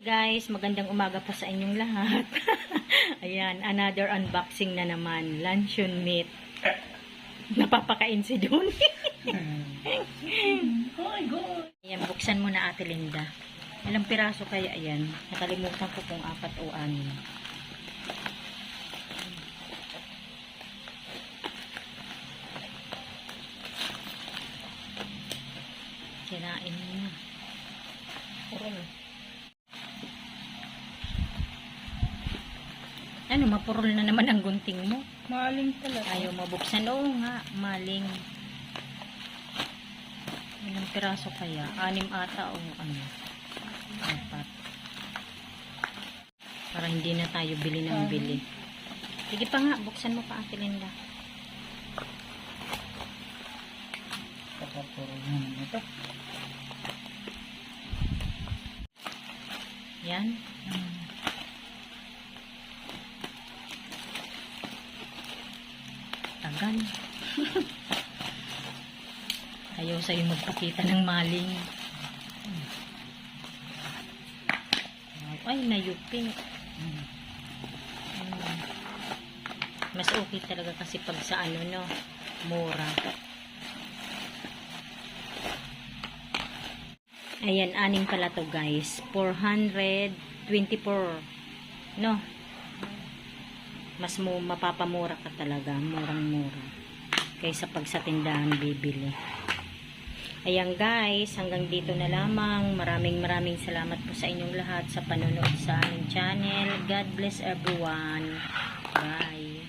Guys, magandang umaga po sa inyong lahat. Ayan, another unboxing na naman. Luncheon meat. Napapakain si Don. Oh my God. Ayan, buksan mo na Ate Linda. Ilang piraso kaya ayan? Nakalimutan ko kung 4 o 6. Kirain mo na. Ano, mapurol na naman ang gunting mo. Maling talaga. Ayaw mabuksan. Oo nga, maling. Ilang piraso kaya? 6 ata o ano? 4. Para hindi na tayo bili ng bili. Sige pa nga, buksan mo pa Ate Linda. Kapapuro naman ito. Yan. Tagal. Ayaw sa'yo magpakita ng maling. Ay, nayupin. Mas okay talaga kasi pag sa ano, no, mura. Ayan, 6 pala to guys. 424. No? Mas mapapamura ka talaga. Murang-mura. Kaysa pag sa tindahan bibili. Ayan guys, hanggang dito na lamang. Maraming salamat po sa inyong lahat sa panonood sa aming channel. God bless everyone. Bye.